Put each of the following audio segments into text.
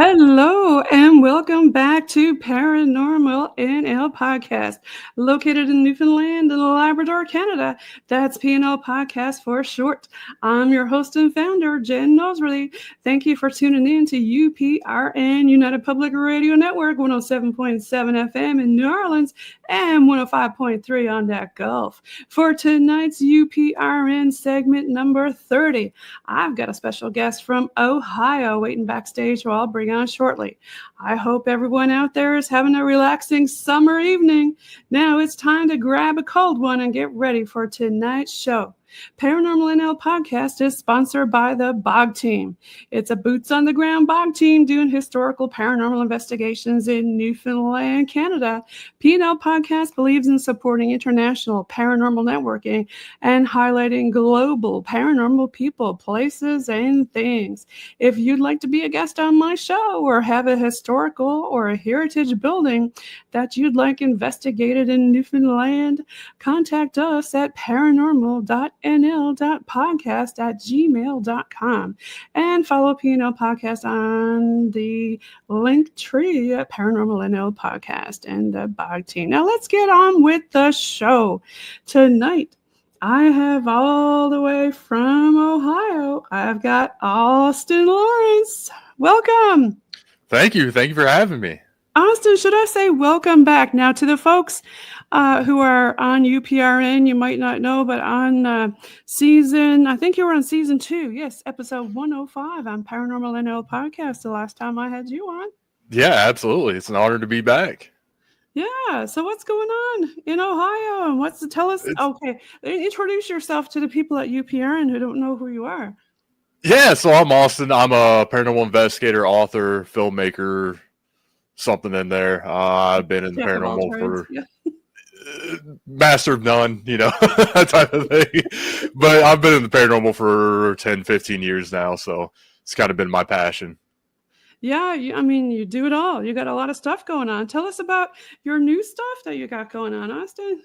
Hello and welcome back to Paranormal NL Podcast, located in Newfoundland and Labrador, Canada. That's PNL Podcast for short. I'm your host and founder, Jen Nosworthy. Thank you for tuning in to UPRN, United Public Radio Network, 107.7 FM in New Orleans and 105.3 on that Gulf. For tonight's UPRN segment number 30, I've got a special guest from Ohio waiting backstage who I'll bring on shortly. I hope everyone out there is having a relaxing summer evening. Now it's time to grab a cold one and get ready for tonight's show. ParanormalNL Podcast is sponsored by the BOG team. It's a boots-on-the-ground BOG team doing historical paranormal investigations in Newfoundland, Canada. PNL Podcast believes in supporting international paranormal networking and highlighting global paranormal people, places, and things. If you'd like to be a guest on my show or have a historical or a heritage building that you'd like investigated in Newfoundland, contact us at paranormal.nl.podcast@gmail.com and follow PNL Podcast on the link tree at Paranormal NL Podcast and the BOG team. Now let's get on with the show. Tonight, I have all the way from Ohio, I've got Austin Lawrence. Welcome. Thank you. Thank you for having me. Austin, should I say welcome back? Now, to the folks who are on UPRN, you might not know, but on I think you were on season 2. Yes, episode 105 on Paranormal NL Podcast, the last time I had you on. Yeah, absolutely. It's an honor to be back. Yeah. So what's going on in Ohio? And tell us? Okay. Introduce yourself to the people at UPRN who don't know who you are. Yeah. So I'm Austin. I'm a paranormal investigator, author, filmmaker, something in there. I've been in paranormal for master of none, that type of thing. But I've been in the paranormal for 10, 15 years now. So it's kind of been my passion. Yeah, you do it all. You got a lot of stuff going on. Tell us about your new stuff that you got going on, Austin.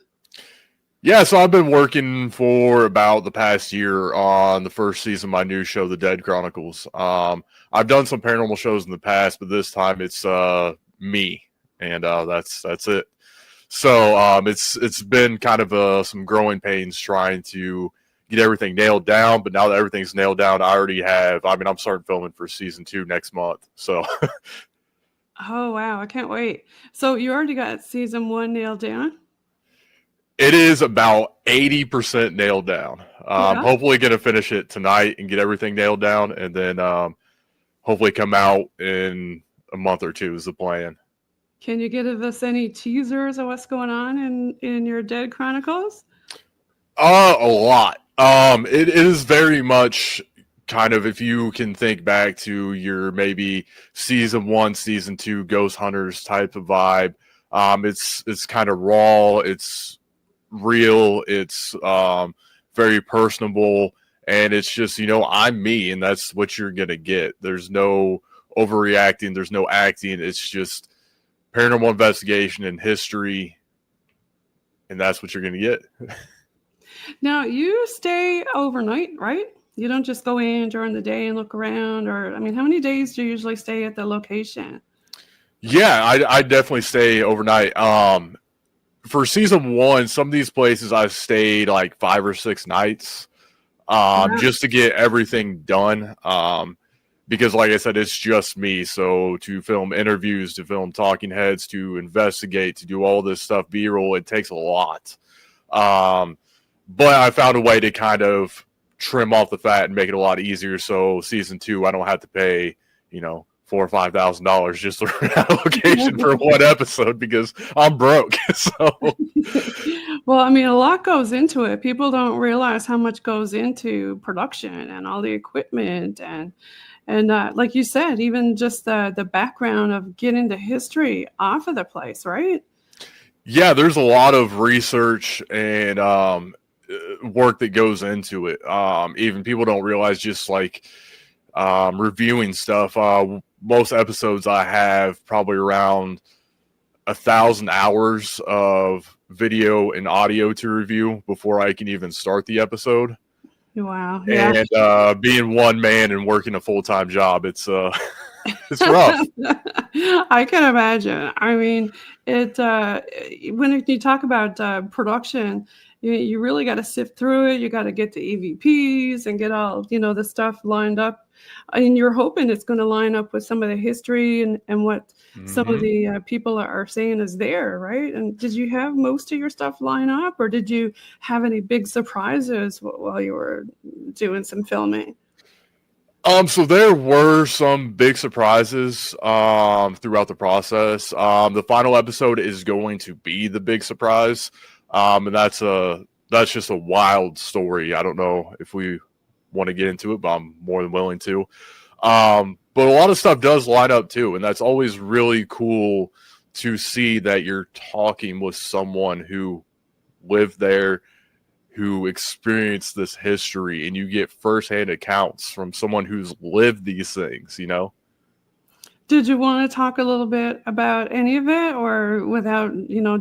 Yeah, so I've been working for about the past year on the first season of my new show, The Dead Chronicles. I've done some paranormal shows in the past, but this time it's me, and that's it. So it's been kind of some growing pains trying to get everything nailed down, but now that everything's nailed down, I'm starting filming for season 2 next month. So oh wow, I can't wait. So you already got season 1 nailed down? It is about 80% nailed down. I'm hopefully going to finish it tonight and get everything nailed down, and then hopefully come out in a month or 2 is the plan. Can you give us any teasers of what's going on in your Dead Chronicles? A lot. It is very much kind of, if you can think back to your maybe season 1, season 2 Ghost Hunters type of vibe. It's kind of raw. It's real. It's very personable, and it's just, I'm me, and that's what you're gonna get. There's no overreacting. There's no acting. It's just paranormal investigation and history, and that's what you're gonna get. Now, you stay overnight, right? You don't just go in during the day and look around, or, how many days do you usually stay at the location? Yeah, I definitely stay overnight. For season 1, some of these places I've stayed like 5 or 6 nights, just to get everything done. Because like I said, it's just me. So to film interviews, to film talking heads, to investigate, to do all this stuff, B-roll, it takes a lot. But I found a way to kind of trim off the fat and make it a lot easier. So season 2, I don't have to pay, $4,000 or $5,000 just to rent out a location for one episode because I'm broke. So, well, a lot goes into it. People don't realize how much goes into production and all the equipment and like you said, even just the background of getting the history off of the place, right? Yeah, there's a lot of research and work that goes into it. Even people don't realize, just like reviewing stuff. Most episodes I have probably around 1,000 hours of video and audio to review before I can even start the episode. Wow. Yeah. And being one man and working a full-time job, it's It's rough. I can imagine. I mean, it when you talk about production, you really got to sift through it. You got to get the EVPs and get all the stuff lined up, and you're hoping it's going to line up with some of the history and what some of the people are saying is there, right? And did you have most of your stuff line up, or did you have any big surprises while you were doing some filming? So there were some big surprises throughout the process. The final episode is going to be the big surprise. And that's just a wild story. I don't know if we want to get into it, but I'm more than willing to. But a lot of stuff does line up too, and that's always really cool to see that you're talking with someone who lived there, who experienced this history, and you get firsthand accounts from someone who's lived these things, Did you want to talk a little bit about any of it, or without,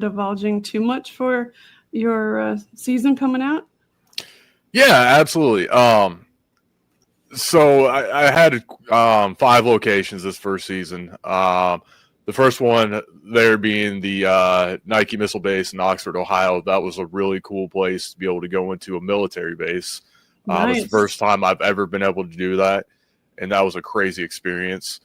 divulging too much for your season coming out? Yeah, absolutely. So I had 5 locations this first season. The first one there being the Nike missile base in Oxford, Ohio. That was a really cool place to be able to go into a military base. Nice. It's the first time I've ever been able to do that, and that was a crazy experience.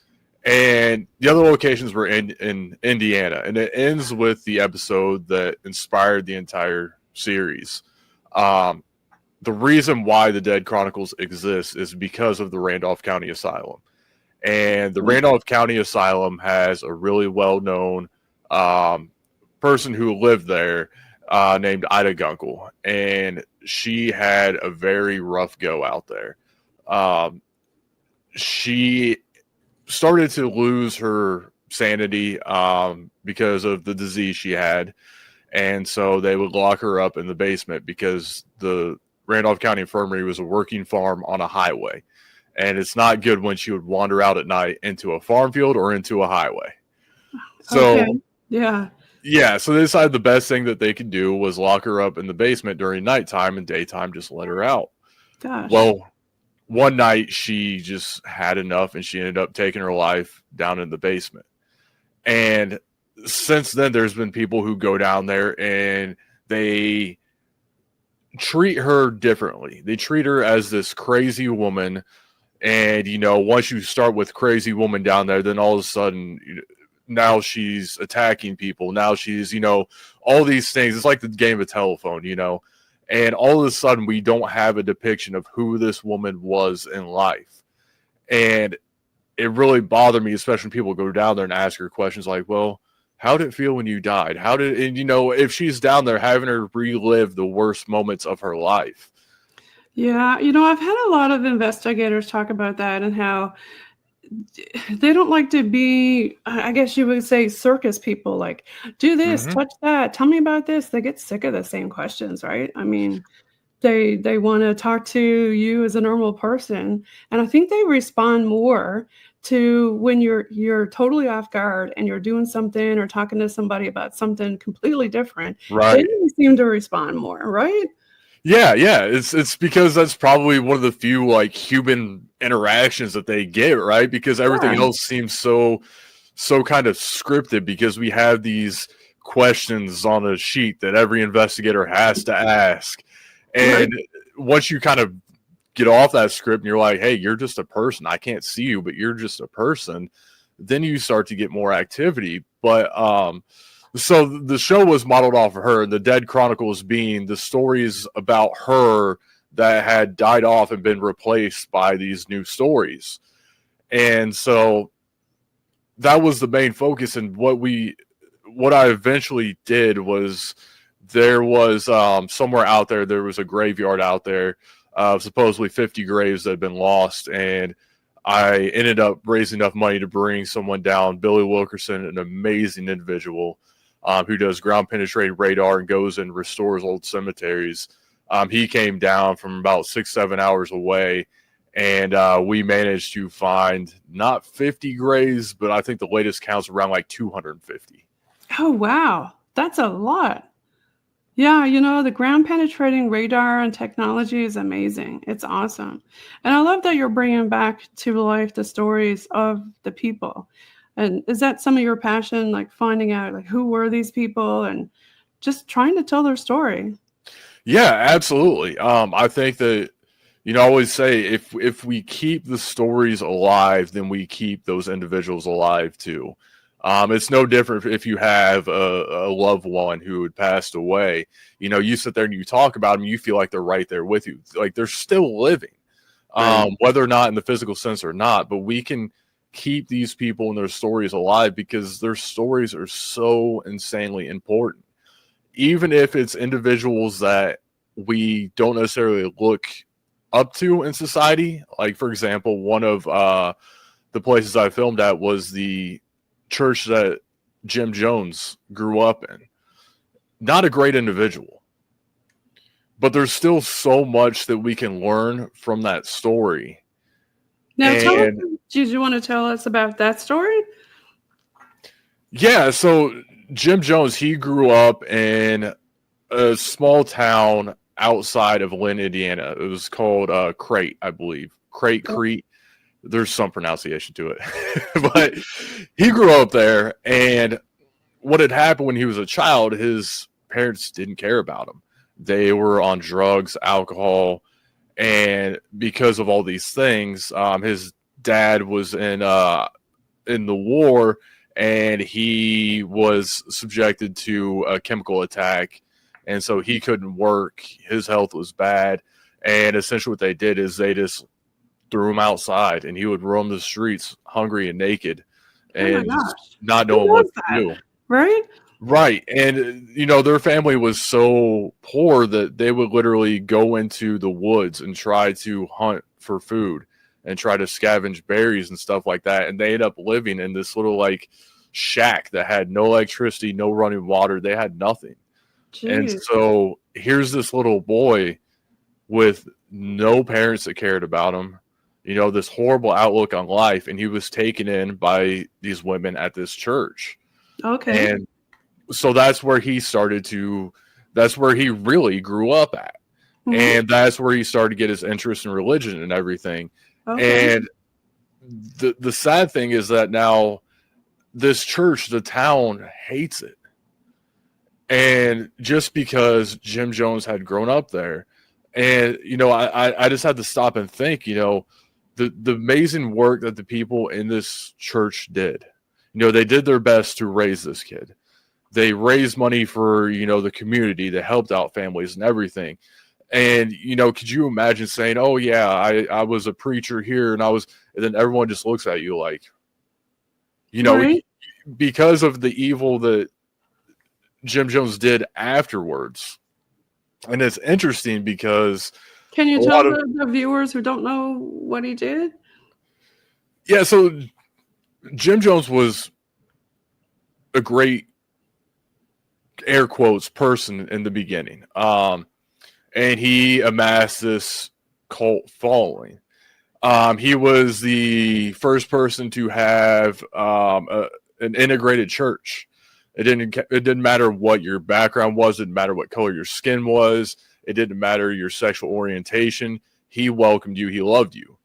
And the other locations were in Indiana, and it ends with the episode that inspired the entire series. The reason why the Dead Chronicles exists is because of the Randolph County Asylum. And the Randolph County Asylum has a really well-known person who lived there named Ida Gunkel. And she had a very rough go out there. She started to lose her sanity because of the disease she had. And so they would lock her up in the basement because the Randolph County Infirmary was a working farm on a highway. And it's not good when she would wander out at night into a farm field or into a highway. So, okay. Yeah. So they decided the best thing that they could do was lock her up in the basement during nighttime, and daytime just let her out. Gosh. Well, one night she just had enough, and she ended up taking her life down in the basement. And since then, there's been people who go down there and they treat her differently. They treat her as this crazy woman. And, once you start with crazy woman down there, then all of a sudden, now she's attacking people. Now she's, all these things. It's like the game of telephone, and all of a sudden we don't have a depiction of who this woman was in life. And it really bothered me, especially when people go down there and ask her questions like, well, how did it feel when you died? If she's down there, having her relive the worst moments of her life. Yeah, I've had a lot of investigators talk about that and how they don't like to be, I guess you would say, circus people, like, do this, touch that, tell me about this. They get sick of the same questions, right? I mean, they want to talk to you as a normal person. And I think they respond more to when you're totally off guard and you're doing something or talking to somebody about something completely different. Right. They seem to respond more, right? Yeah. It's because that's probably one of the few human interactions that they get, right? Because everything else seems so kind of scripted, because we have these questions on a sheet that every investigator has to ask. And once you kind of get off that script and you're like, hey, you're just a person. I can't see you, but you're just a person. Then you start to get more activity. But so the show was modeled off of her, and the Dead Chronicles being the stories about her that had died off and been replaced by these new stories. And so that was the main focus. And what I eventually did was, there was somewhere out there was a graveyard out there, supposedly 50 graves that had been lost. And I ended up raising enough money to bring someone down, Billy Wilkerson, an amazing individual who does ground penetrating radar and goes and restores old cemeteries. He came down from about 6-7 hours away, and we managed to find not 50 graves, but I think the latest count's around 250. Oh, wow. That's a lot. Yeah, you know, the ground penetrating radar and technology is amazing. It's awesome. And I love that you're bringing back to life the stories of the people. And is that some of your passion, like finding out like who were these people and just trying to tell their story? Yeah, absolutely. I think that, I always say if we keep the stories alive, then we keep those individuals alive too. It's no different if you have a loved one who had passed away. You sit there and you talk about them, you feel like they're right there with you, like they're still living, Right. whether or not in the physical sense or not. But we can keep these people and their stories alive because their stories are so insanely important, even if it's individuals that we don't necessarily look up to in society. Like, for example, one of the places I filmed at was the church that Jim Jones grew up in. Not a great individual, but there's still so much that we can learn from that story. Now, And did you want to tell us about that story? yeah, so Jim Jones, he grew up in a small town outside of Lynn, Indiana. It was called Crate, I believe. Crete. There's some pronunciation to it. But he grew up there, and what had happened when he was a child, his parents didn't care about him. They were on drugs, alcohol, and because of all these things, his dad was in the war, and he was subjected to a chemical attack, and so he couldn't work. His health was bad, and essentially what they did is they just threw him outside, and he would roam the streets hungry and naked Oh my and just gosh. not Who knowing what does to that? do. Right? Right. And, their family was so poor that they would literally go into the woods and try to hunt for food and try to scavenge berries and stuff like that. And they ended up living in this little like shack that had no electricity, no running water. They had nothing. And Jeez. so here's this little boy with no parents that cared about him, this horrible outlook on life. And he was taken in by these women at this church. Okay. And so that's where that's where he really grew up at. Mhm. And that's where he started to get his interest in religion and everything. Okay. And the sad thing is that now this church, the town hates it. And just because Jim Jones had grown up there, and I just had to stop and think, the amazing work that the people in this church did. They did their best to raise this kid. They raised money for, the community. They helped out families and everything. And, could you imagine saying, oh, yeah, I was a preacher here and then everyone just looks at you like, Right. because of the evil that Jim Jones did afterwards. And it's interesting because Can you a tell lot of, the viewers who don't know what he did? yeah, so Jim Jones was a great air quotes person in the beginning. And he amassed this cult following. He was the first person to have an integrated church. It didn't matter what your background was. It didn't matter what color your skin was. It didn't matter your sexual orientation. He welcomed you. He loved you.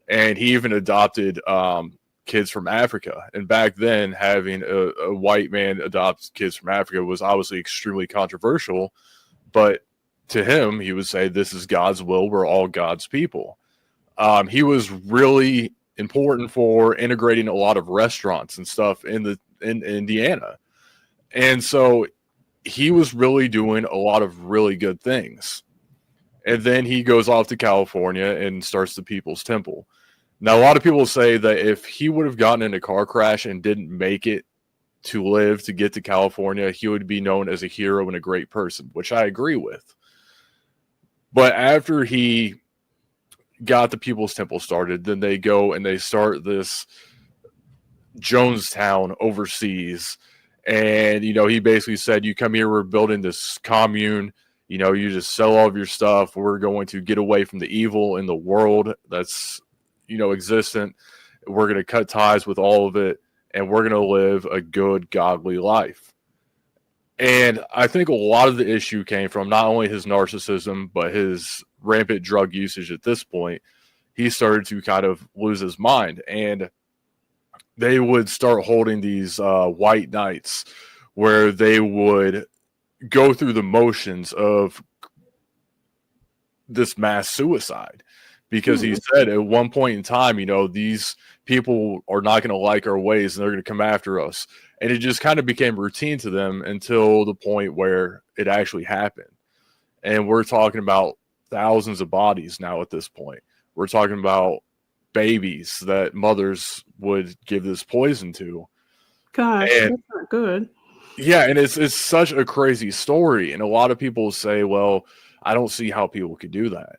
And he even adopted kids from Africa. And back then, having a white man adopt kids from Africa was obviously extremely controversial. But to him, he would say, this is God's will. We're all God's people. He was really important for integrating a lot of restaurants and stuff in Indiana. And so he was really doing a lot of really good things. And then he goes off to California and starts the People's Temple. Now, a lot of people say that if he would have gotten in a car crash and didn't make it to live to get to California, he would be known as a hero and a great person, which I agree with. But after he got the People's Temple started, then they go and they start this Jonestown overseas. And, he basically said, you come here, we're building this commune. You just sell all of your stuff. We're going to get away from the evil in the world that's, existent. We're going to cut ties with all of it. And we're going to live a good, godly life. And I think a lot of the issue came from not only his narcissism, but his rampant drug usage at this point. He started to kind of lose his mind. And they would start holding these white nights where they would go through the motions of this mass suicide. Because he said at one point in time, these people are not going to like our ways and they're going to come after us. And it just kind of became routine to them until the point where it actually happened. And we're talking about thousands of bodies now at this point. We're talking about babies that mothers would give this poison to. Gosh, that's not good. Yeah, and it's such a crazy story. And a lot of people say, well, I don't see how people could do that.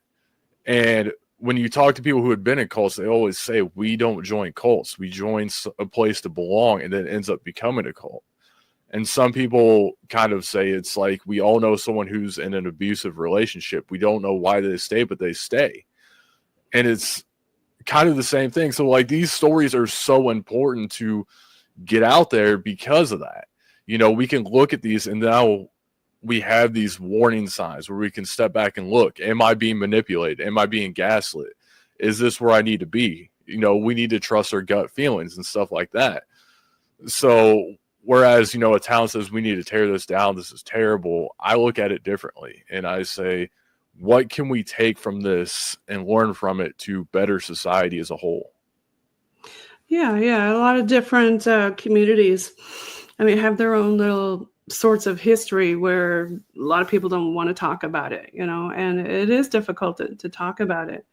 And when you talk to people who had been in cults, they always say, we don't join cults. We join a place to belong, and then it ends up becoming a cult. And some people kind of say it's like we all know someone who's in an abusive relationship. We don't know why they stay, but they stay. And it's kind of the same thing. So like these stories are so important to get out there because of that. We can look at these and now we have these warning signs where we can step back and look. Am I being manipulated? Am I being gaslit? Is this where I need to be? We need to trust our gut feelings and stuff like that. So whereas, a town says we need to tear this down, this is terrible, I look at it differently. And I say, what can we take from this and learn from it to better society as a whole? Yeah. A lot of different communities, have their own little sorts of history where a lot of people don't want to talk about it, and it is difficult to talk about it.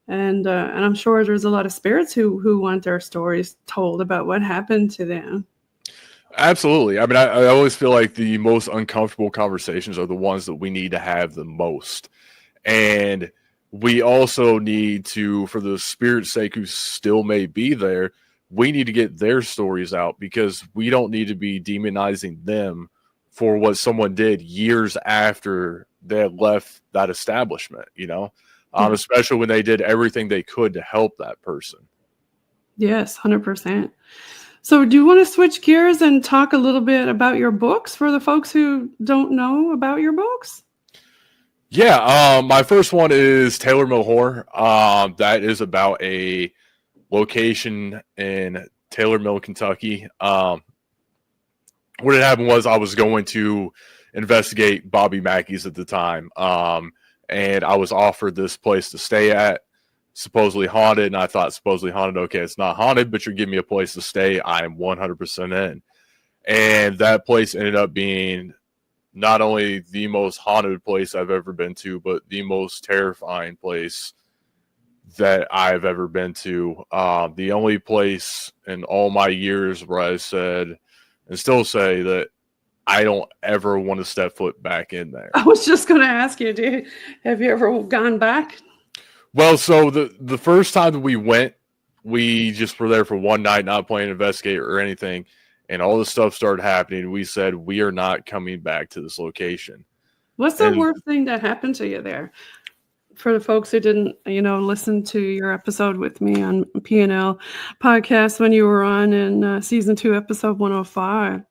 And I'm sure there's a lot of spirits who want their stories told about what happened to them. Absolutely. I always feel like the most uncomfortable conversations are the ones that we need to have the most. And we also need to, for the spirit's sake who still may be there, we need to get their stories out, because we don't need to be demonizing them for what someone did years after they had left that establishment, especially when they did everything they could to help that person. Yes, 100%. So do you want to switch gears and talk a little bit about your books for the folks who don't know about your books? Yeah, my first one is Taylor Mill Horror. That is about a location in Taylor Mill, Kentucky. What had happened was I was going to investigate Bobby Mackey's at the time, and I was offered this place to stay at, supposedly haunted, and I thought, supposedly haunted, okay, it's not haunted, but you're giving me a place to stay, I am 100% in. And that place ended up being not only the most haunted place I've ever been to, but the most terrifying place that I've ever been to. The only place in all my years where I said, and still say, that I don't ever want to step foot back in there. I was just going to ask you, have you ever gone back? Well, so the first time that we went, we just were there for one night, not playing investigator or anything. And all this stuff started happening. We said, we are not coming back to this location. What's the worst thing that happened to you there? For the folks who didn't, listen to your episode with me on PNL Podcast when you were on in season 2, episode 105.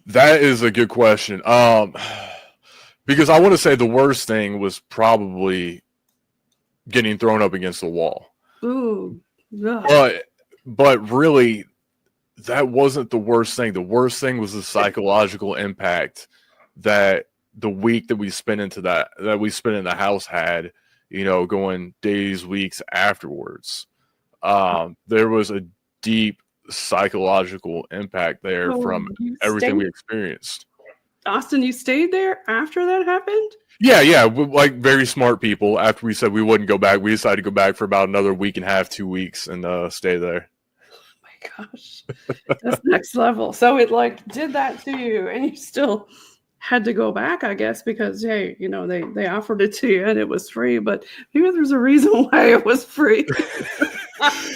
That is a good question. Because I want to say the worst thing was probably getting thrown up against the wall. Ooh. But really, that wasn't the worst thing. The worst thing was the psychological impact that the week that we spent in the house had, going days, weeks afterwards. There was a deep psychological impact there from everything we experienced. Austin, you stayed there after that happened? Yeah. Like very smart people. After we said we wouldn't go back, we decided to go back for about another week and a half, 2 weeks, and stay there. Oh my gosh, that's next level. So it did that to you, and you still had to go back, I guess, because hey, they offered it to you and it was free. But maybe there's a reason why it was free.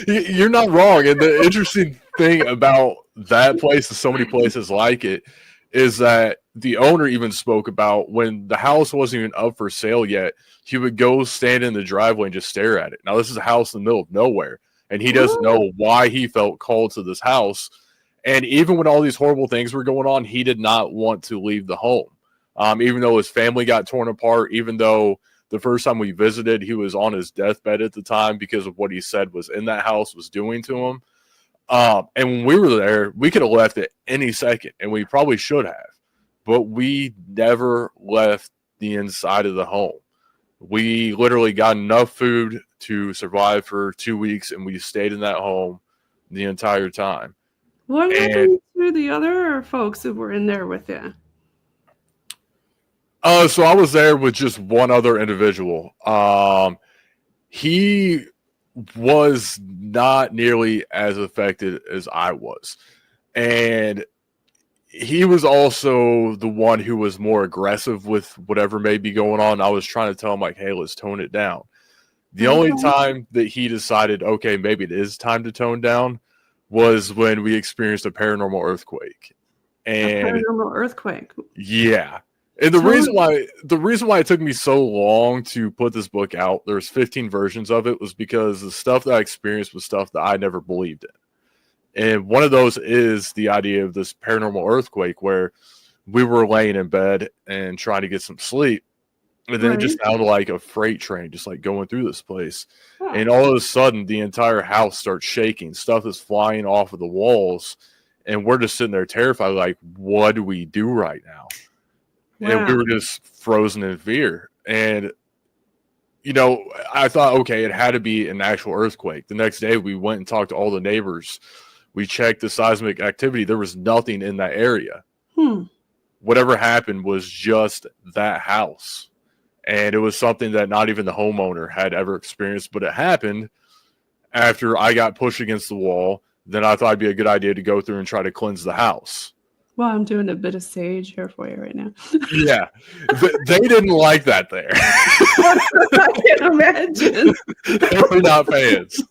You're not wrong. And the interesting thing about that place and so many places like it is that the owner even spoke about when the house wasn't even up for sale yet, he would go stand in the driveway and just stare at it. Now, this is a house in the middle of nowhere, and he doesn't know why he felt called to this house. And even when all these horrible things were going on, he did not want to leave the home. Even though his family got torn apart, even though the first time we visited, he was on his deathbed at the time because of what he said was in that house was doing to him. And when we were there, we could have left at any second, and we probably should have. But we never left the inside of the home. We literally got enough food to survive for 2 weeks, and we stayed in that home the entire time. What happened to the other folks who were in there with you? So I was there with just one other individual. He was not nearly as affected as I was. And he was also the one who was more aggressive with whatever may be going on. I was trying to tell him, like, hey, let's tone it down. The only time that he decided, okay, maybe it is time to tone down was when we experienced a paranormal earthquake. And a paranormal earthquake. Yeah. And the reason why it took me so long to put this book out, there's 15 versions of it, was because the stuff that I experienced was stuff that I never believed in. And one of those is the idea of this paranormal earthquake where we were laying in bed and trying to get some sleep. And then it just sounded like a freight train just like going through this place. Huh. And all of a sudden, the entire house starts shaking. Stuff is flying off of the walls. And we're just sitting there terrified, like, what do we do right now? Wow. And we were just frozen in fear. And, you know, I thought, okay, it had to be an actual earthquake. The next day, we went and talked to all the neighbors. We checked the seismic activity. There was nothing in that area. Whatever happened was just that house. And it was something that not even the homeowner had ever experienced. But it happened after I got pushed against the wall. Then I thought it'd be a good idea to go through and try to cleanse the house. Well, I'm doing a bit of sage here for you right now. Yeah. They didn't like that there. I can imagine. They were not fans.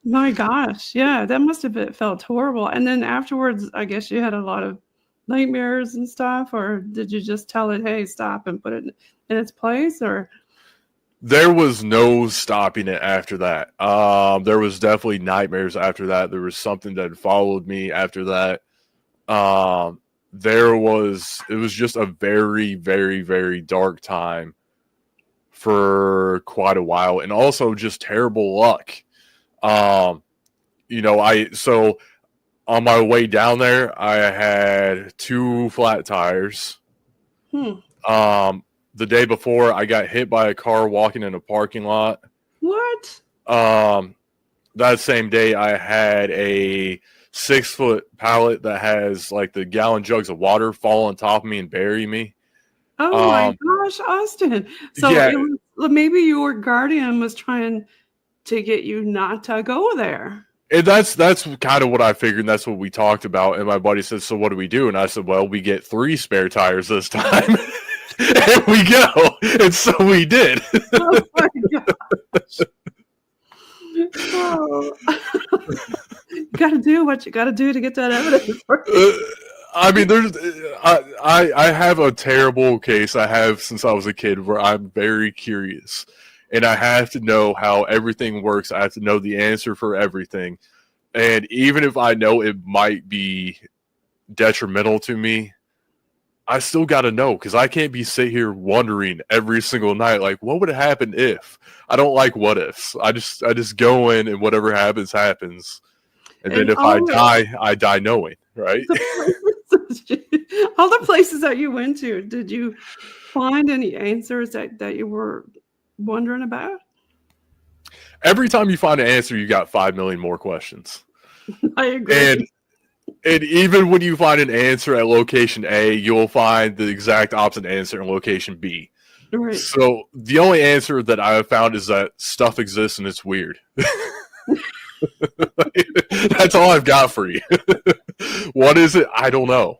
My gosh. Yeah, that must have felt horrible. And then afterwards, I guess you had a lot of nightmares and stuff, or did you just tell it, hey, stop and put it in its place? Or there was no stopping it after that. There was definitely nightmares after that. There was something that followed me after that. It was just a very, very, very dark time for quite a while, and also just terrible luck. So on my way down there, I had 2 flat tires. The day before, I got hit by a car walking in a parking lot. What? That same day, I had a 6-foot pallet that has like the gallon jugs of water fall on top of me and bury me. Oh my gosh, Austin. So yeah. Maybe your guardian was trying to get you not to go there. And that's kind of what I figured, and that's what we talked about. And my buddy said, so what do we do? And I said, well, we get 3 spare tires this time. And we go. And so we did. Oh my gosh. Oh. You got to do what you got to do to get that evidence. I mean, I have a terrible case I have since I was a kid where I'm very curious. And I have to know how everything works. I have to know the answer for everything. And even if I know it might be detrimental to me, I still got to know, because I can't be sit here wondering every single night, like, what would happen if? I don't like what ifs. I just go in, and whatever happens, happens. And then if I die knowing, right? All the places that you went to, did you find any answers that you were wondering about? Every time you find an answer, you got 5 million more questions. I agree. And even when you find an answer at location A, you'll find the exact opposite answer in location B. Right. So the only answer that I have found is that stuff exists and it's weird. That's all I've got for you. What is it? I don't know.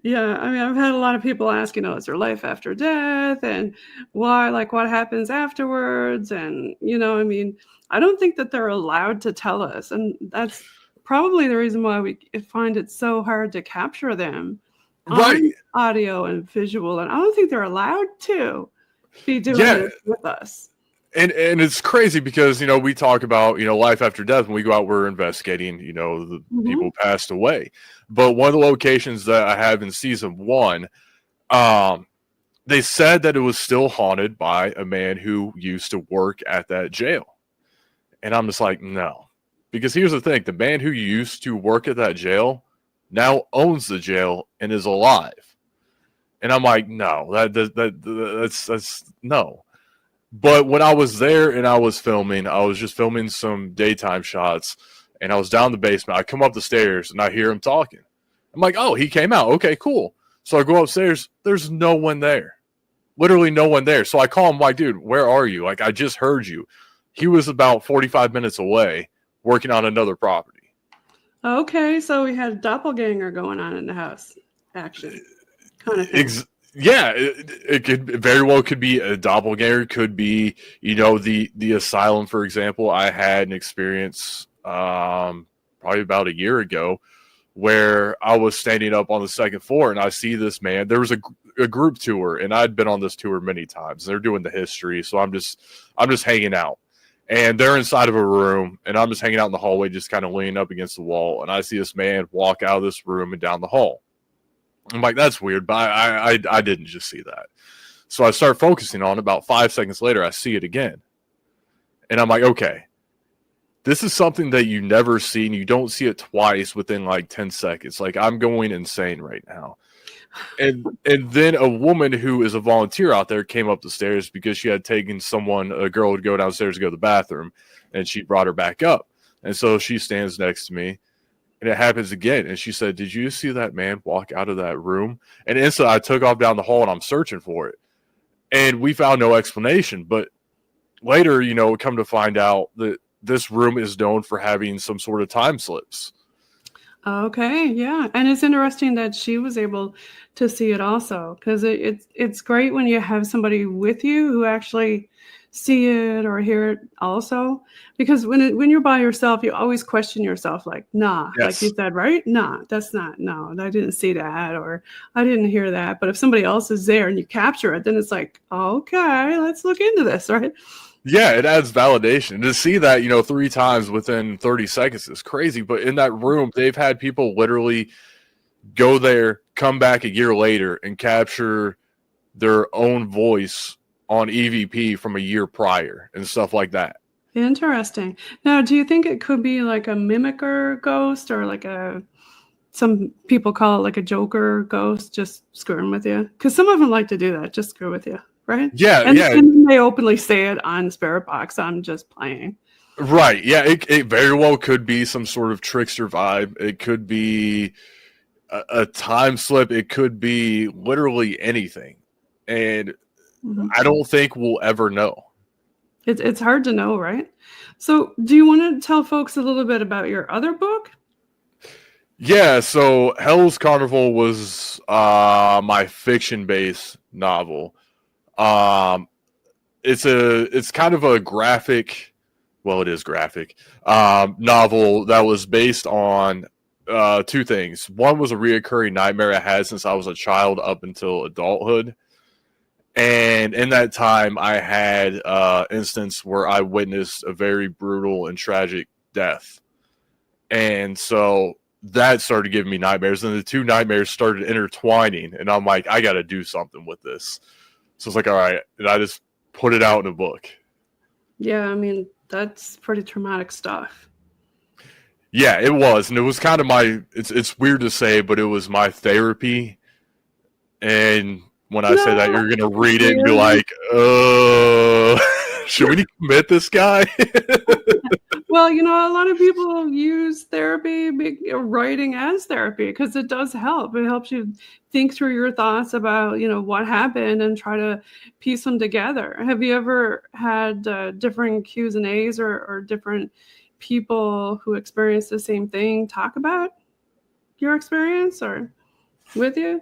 Yeah, I mean, I've had a lot of people asking, is there life after death? And why, like, what happens afterwards? And, I mean, I don't think that they're allowed to tell us. And that's probably the reason why we find it so hard to capture them on audio and visual. And I don't think they're allowed to be doing it with us. And it's crazy because, we talk about, life after death. When we go out, we're investigating, the people passed away. But one of the locations that I have in season 1, they said that it was still haunted by a man who used to work at that jail. And I'm just like, no. Because here's the thing. The man who used to work at that jail now owns the jail and is alive. And I'm like, no, that's no. But when I was there and I was just filming some daytime shots, and I was down the basement. I come up the stairs and I hear him talking. I'm like, oh, he came out. Okay, cool. So I go upstairs. There's no one there. Literally no one there. So I call him, like, dude, where are you? Like, I just heard you. He was about 45 minutes away working on another property. Okay, so we had a doppelganger going on in the house, actually. Kind of thing. Yeah, it could very well could be a doppelganger, could be, the asylum, for example. I had an experience probably about a year ago where I was standing up on the second floor and I see this man. There was a group tour, and I'd been on this tour many times. They're doing the history, so I'm just hanging out. And they're inside of a room, and I'm just hanging out in the hallway, just kind of leaning up against the wall, and I see this man walk out of this room and down the hall. I'm like, that's weird, but I didn't just see that. So I start focusing on it. About 5 seconds later, I see it again. And I'm like, okay, this is something that you never see, and you don't see it twice within like 10 seconds. Like, I'm going insane right now. And then a woman who is a volunteer out there came up the stairs because she had taken a girl would go downstairs to go to the bathroom, and she brought her back up. And so she stands next to me. And it happens again. And she said, did you see that man walk out of that room? And instantly I took off down the hall and I'm searching for it. And we found no explanation. But later, come to find out that this room is known for having some sort of time slips. Okay, yeah. And it's interesting that she was able to see it also, because it's great when you have somebody with you who actually see it or hear it also, because when you're by yourself, you always question yourself, like, nah, yes. Like you said, right? Nah, that's not, no, I didn't see that, or I didn't hear that. But if somebody else is there and you capture it, then it's like, okay, let's look into this, right? Yeah, it adds validation. To see that, 3 times within 30 seconds is crazy. But in that room, they've had people literally go there, come back a year later, and capture their own voice on EVP from a year prior and stuff like that. Interesting. Now, do you think it could be like a mimicker ghost, or like some people call it like a joker ghost, just screwing with you? Because some of them like to do that, just screw with you, right? Yeah, and they openly say it on Spirit Box, I'm just playing. Right, yeah, it very well could be some sort of trickster vibe. It could be a time slip. It could be literally anything. And I don't think we'll ever know. It's hard to know, right? So do you want to tell folks a little bit about your other book? Yeah, so Hell's Carnival was my fiction-based novel. It's kind of a graphic, well, it is graphic, novel that was based on 2 things. One was a reoccurring nightmare I had since I was a child up until adulthood. And in that time, I had instance where I witnessed a very brutal and tragic death. And so that started giving me nightmares. And the 2 nightmares started intertwining. And I'm like, I got to do something with this. So it's like, all right. And I just put it out in a book. Yeah, I mean, that's pretty traumatic stuff. Yeah, it was. And it was kind of it's weird to say, but it was my therapy. And when I say that, you're going to read it and be like, should we commit this guy? Well, a lot of people use therapy, writing as therapy, because it does help. It helps you think through your thoughts about, what happened and try to piece them together. Have you ever had different Q's and A's or different people who experience the same thing talk about your experience or with you?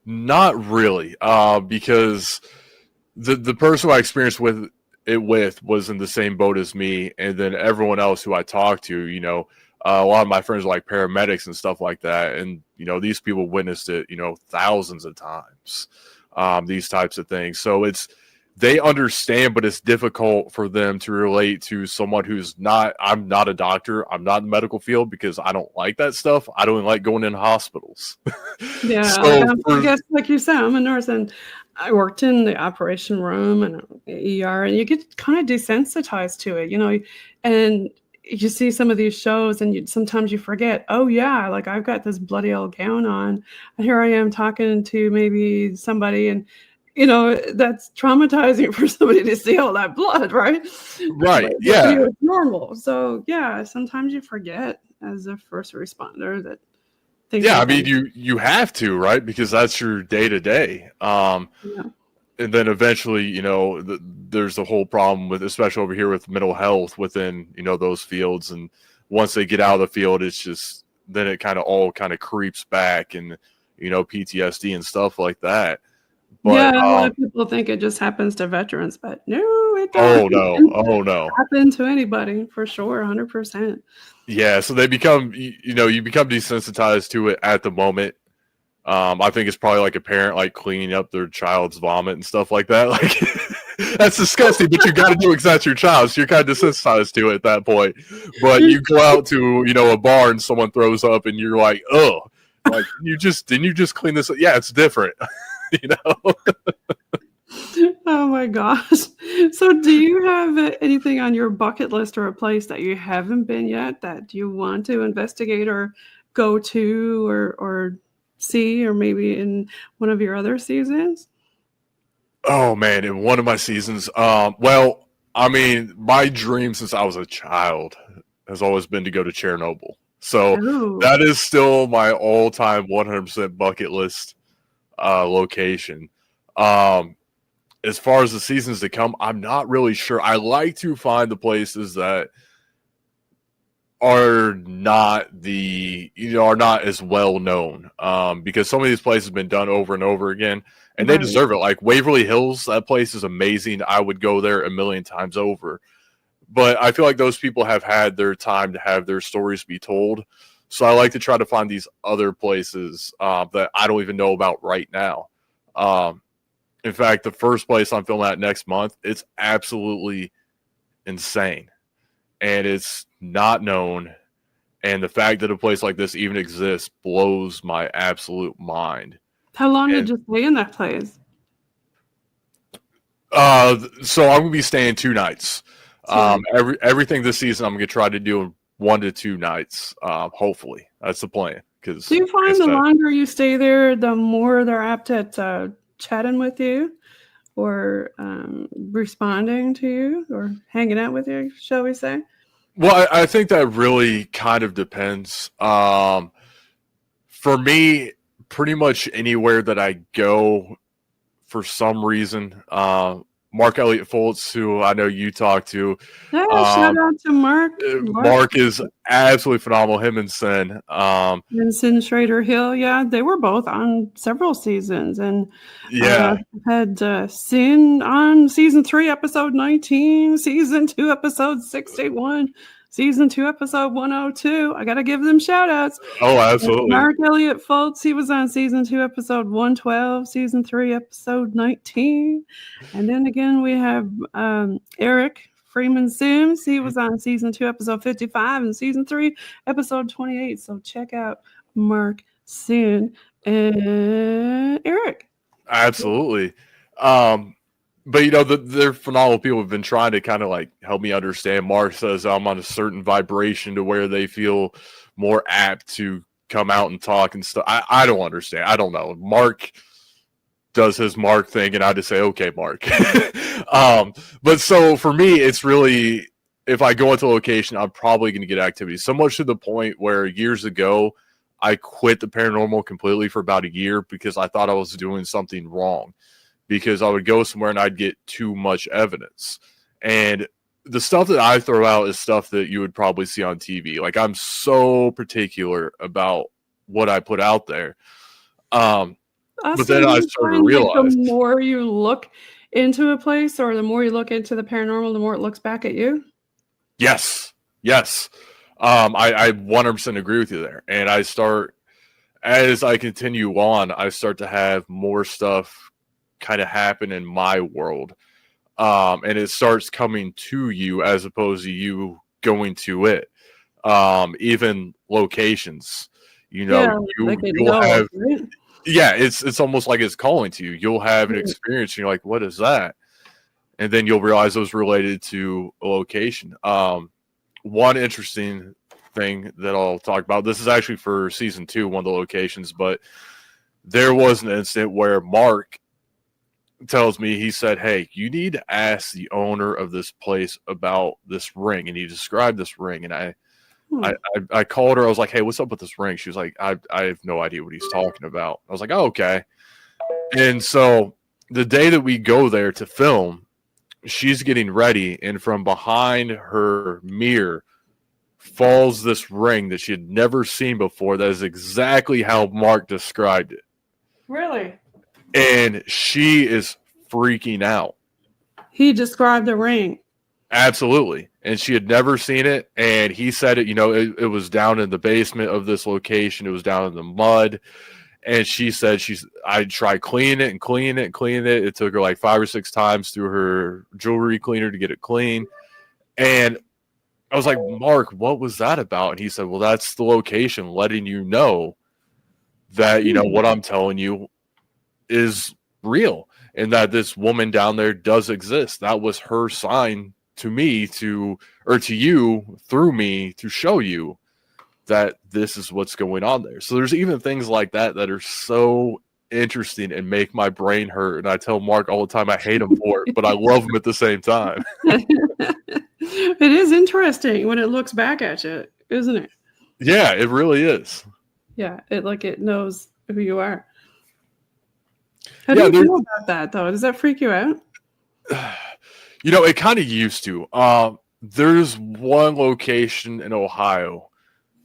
Not really, because the person I experienced with was in the same boat as me, and then everyone else who I talked to, a lot of my friends are like paramedics and stuff like that, and these people witnessed it, thousands of times. these types of things. So they understand, but it's difficult for them to relate to someone who's not. I'm not a doctor. I'm not in the medical field because I don't like that stuff. I don't like going in hospitals. Yeah, So I guess like you said, I'm a nurse and I worked in the operation room and ER, and you get kind of desensitized to it, and you see some of these shows and sometimes you forget, oh yeah, like I've got this bloody old gown on and here I am talking to maybe somebody, and that's traumatizing for somebody to see all that blood, right? right, But yeah. it's normal. So yeah, sometimes you forget as a first responder that things Yeah, I like mean, that. you have to, right? Because that's your day to day. And then eventually, there's the whole problem with, especially over here with mental health within, those fields. And once they get out of the field, it's just, then it all creeps back and, PTSD and stuff like that. But, Yeah, a lot of people think it just happens to veterans, but no, it oh doesn't. no, It oh can no. happen to anybody for sure, 100%. Yeah. So they become, you become desensitized to it at the moment. I think it's probably like a parent like cleaning up their child's vomit and stuff like that. Like that's disgusting, but you got to do it because that's your child. So you're kind of desensitized to it at that point. But you go out to a bar and someone throws up, and you're like, oh, like didn't you just clean this up? Yeah, it's different. Oh my gosh. So do you have anything on your bucket list or a place that you haven't been yet that you want to investigate or go to or see, or maybe in one of your other seasons? Oh man, in one of my seasons, well, I mean, my dream since I was a child has always been to go to Chernobyl. So Oh, that is still my all-time 100% bucket list location. As far as the seasons to come, I'm not really sure. I like to find the places that are not are not as well known, because some of these places have been done over and over again, and they right. deserve it. Like Waverly Hills, that place is amazing. I would go there a million times over. But I feel like those people have had their time to have their stories be told. So I like to try to find these other places that I don't even know about right now. In fact, the first place I'm filming at next month, it's absolutely insane. And it's not known. And the fact that a place like this even exists blows my absolute mind. How long And did you stay in that place? so I'm gonna be staying 2 nights. 2 nights. Everything this season I'm gonna try to do in 1 to 2 nights. Hopefully, that's the plan. Because Do you find the longer you stay there, the more they're apt at chatting with you or responding to you or hanging out with you, shall we say? well, I think that really kind of depends. For me, pretty much anywhere that I go, for some reason, Mark Elliott Fultz, who I know you talk to. Yeah, shout out to Mark. Mark is absolutely phenomenal. Him and Sin. And Sin Schrader Hill. Yeah, they were both on several seasons. And yeah. had Sin on season 3, episode 19, season 2, episode 61, season 2, episode 102. I got to give them shout outs. Oh, absolutely. Mark Elliott Fultz, he was on season 2, episode 112, season 3, episode 19. And then again, we have Eric Freeman Sims. He was on season 2, episode 55, and season 3, episode 28. So check out Mark, Sin, and Eric. Absolutely. But they're phenomenal people who've been trying to kind of like help me understand. Mark says I'm on a certain vibration to where they feel more apt to come out and talk and stuff. I don't understand. I don't know. Mark does his Mark thing, and I just say, okay, Mark. But so for me, it's really, if I go into a location, I'm probably going to get activity. So much to the point where years ago, I quit the paranormal completely for about a year because I thought I was doing something wrong. Because I would go somewhere and I'd get too much evidence. And the stuff that I throw out is stuff that you would probably see on TV. Like, I'm so particular about what I put out there. But then I started to realize, the more you look into a place or the more you look into the paranormal, the more it looks back at you. Yes. I 100% agree with you there. And as I continue on, I start to have more stuff kind of happen in my world. And it starts coming to you as opposed to you going to it. Even locations, you'll have, right? yeah, it's almost like it's calling to you. You'll have an experience and you're like, what is that? And then you'll realize it was related to a location. One interesting thing that I'll talk about, this is actually for season 2, one of the locations, but there was an incident where Mark tells me, he said, hey, you need to ask the owner of this place about this ring. And he described this ring. And I called her. I was like, hey, what's up with this ring? She was like, I have no idea what he's talking about. I was like, oh, okay. And so the day that we go there to film, she's getting ready. And from behind her mirror falls this ring that she had never seen before. That is exactly how Mark described it. Really? And she is freaking out. He described the ring. Absolutely. And she had never seen it. And he said it, it was down in the basement of this location. It was down in the mud. And she said I tried cleaning it and cleaning it and cleaning it. It took her like 5 or 6 times through her jewelry cleaner to get it clean. And I was like, Mark, what was that about? And he said, well, that's the location letting you know that, what I'm telling you is real and that this woman down there does exist. That was her sign to me to you through me to show you that this is what's going on there. So there's even things like that are so interesting and make my brain hurt. And I tell Mark all the time I hate him for it, but I love him at the same time. It is interesting when it looks back at you, isn't it? Yeah, it really is. Yeah, it knows who you are. How do you feel about that, though? Does that freak you out? It kind of used to. There's one location in Ohio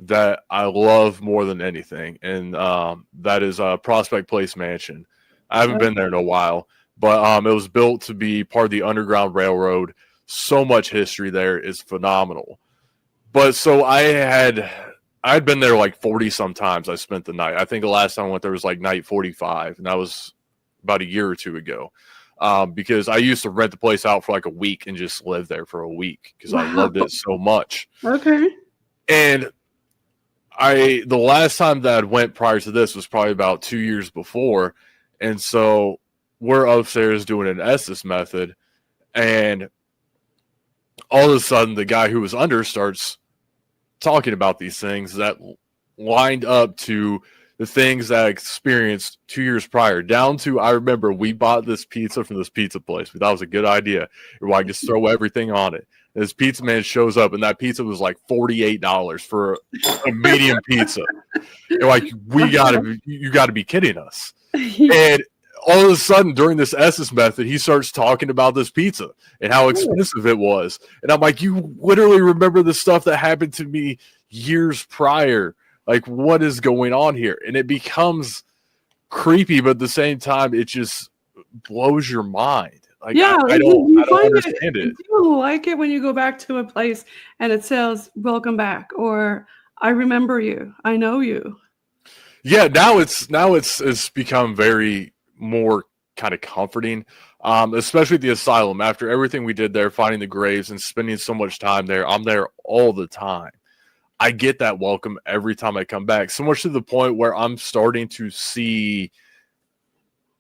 that I love more than anything, and that is Prospect Place Mansion. I haven't been there in a while, but it was built to be part of the Underground Railroad. So much history there is phenomenal. But so I'd been there like 40 sometimes. I spent the night. I think the last time I went there was like night 45, and that was about a year or two ago. Because I used to rent the place out for like a week and just live there for a week because I loved it so much. Okay. And the last time that I went prior to this was probably about 2 years before. And so we're upstairs doing an Estes method, and all of a sudden the guy who was under starts talking about these things that lined up to the things that I experienced 2 years prior, down to, I remember we bought this pizza from this pizza place. We thought it was a good idea. We're like, just throw everything on it. And this pizza man shows up, and that pizza was like $48 for a medium pizza. And like, you gotta be kidding us. And all of a sudden, during this Estes method, he starts talking about this pizza and how expensive it was. And I'm like, you literally remember the stuff that happened to me years prior. Like, what is going on here? And it becomes creepy, but at the same time, it just blows your mind. Like, yeah, I don't understand it. Do you like it when you go back to a place and it says, welcome back, or I remember you, I know you? Yeah, now it's become very more kind of comforting, especially the asylum. After everything we did there, finding the graves and spending so much time there, I'm there all the time. I get that welcome every time I come back, so much to the point where I'm starting to see